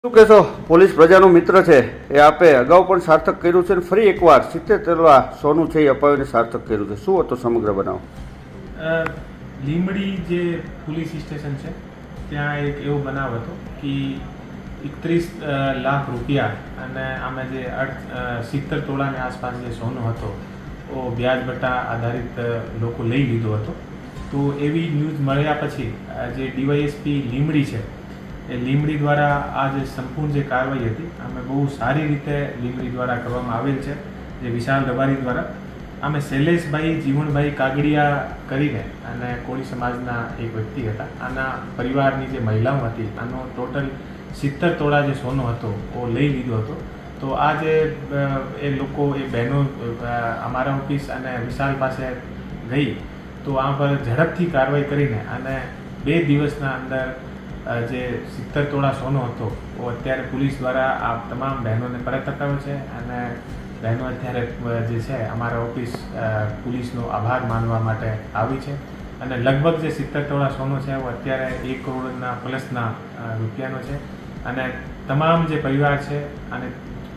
શું કહેશો? પોલીસ પ્રજાનો મિત્ર છે, એ આપે અગાઉ પણ સાર્થક કર્યું છે અને ફરી એકવાર 70 તોલા સોનું છે એ અપાવીને સાર્થક કર્યું છે. શું હતો સમગ્ર બનાવ? લીંબડી જે પોલીસ સ્ટેશન છે ત્યાં એક એવો બનાવ હતો કે 31 લાખ રૂપિયા અને અમે જે 70 તોલાની આસપાસ જે સોનું હતો એ વ્યાજ બટા આધારિત લોકો લઈ લીધો હતો. તો એવી ન્યૂઝ મળ્યા પછી જે ડીવાયએસપી લીંબડી છે એ લીંબડી દ્વારા આ જે સંપૂર્ણ જે કાર્યવાહી હતી અમે બહુ સારી રીતે લીંબડી દ્વારા કરવામાં આવેલ છે. જે વિશાલ રબારી દ્વારા અમે શૈલેષભાઈ જીવણભાઈ કાગડિયા કરીને અને કોળી સમાજના એક વ્યક્તિ હતા, આના પરિવારની જે મહિલાઓ હતી આનો ટોટલ 70 તોલા જે સોનો હતો એ લઈ લીધો હતો. તો આ જે એ લોકો એ બહેનો અમારા ઓફિસ અને વિશાલ પાસે ગઈ તો આ પર ઝડપથી કાર્યવાહી કરીને અને 2 દિવસના અંદર જે 70 તોલા સોનો હતો એ અત્યારે પોલીસ દ્વારા આ તમામ બહેનોને પરત અપાવ્યો છે અને બહેનો અત્યારે જે છે અમારા ઓફિસ પોલીસનો આભાર માનવા માટે આવી છે. અને લગભગ જે 70 તોલા સોનો છે એ અત્યારે 1 કરોડના પ્લસના રૂપિયાનો છે. અને તમામ જે પરિવાર છે અને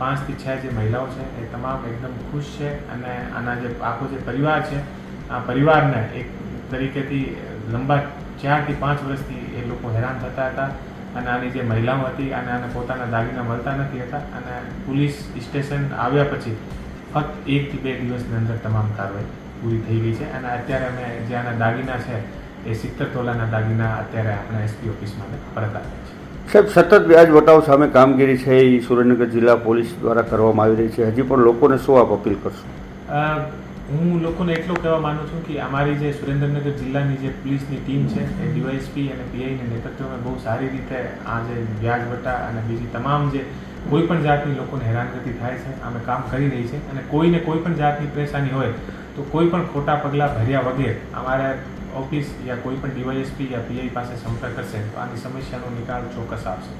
5 થી 6 જે મહિલાઓ છે એ તમામ એકદમ ખુશ છે. અને આના જે આખો જે પરિવાર છે આ પરિવારને એક તરીકેથી લંબા 4 થી 5 વર્ષથી એ લોકો હેરાન થતા હતા અને આની જે મહિલાઓ હતી અને આને પોતાના દાગીના મળતા નથી હતા. અને પોલીસ સ્ટેશન આવ્યા પછી ફક્ત 1 થી 2 દિવસની અંદર તમામ કાર્યવાહી પૂરી થઈ ગઈ છે. અને અત્યારે અમે જે આના દાગીના છે એ 70 તોલાના દાગીના અત્યારે આપણે એસપી ઓફિસમાં પરત આપ્યા છે. સાહેબ, સતત વ્યાજ વટાવ સામે કામગીરી છે એ સુરેન્દ્રનગર જિલ્લા પોલીસ દ્વારા કરવામાં આવી રહી છે. હજી પણ લોકોને શું આપ અપીલ કરશો? હું લોકોને એટલું કહેવા માનું છું કે અમારી જે સુરેન્દ્રનગર જિલ્લાની જે પોલીસની ટીમ છે એ ડીવાયએસપી અને પીઆઈના નેતૃત્વમાં બહુ સારી રીતે આ જે વ્યાજ વટા અને બીજી તમામ જે કોઈ પણ જાતની લોકોને હેરાનગતિ થાય છે અમે કામ કરી રહી છે. અને કોઈને કોઈ પણ જાતની પરેશાની હોય તો કોઈ પણ ખોટા પગલાં ભર્યા વગર અમારા ઓફિસ યા કોઈ પણ ડીવાયએસપી યા પીઆઈ પાસે સંપર્ક કરશે તો આની સમસ્યાનો નિકાલ ચોક્કસ આવશે.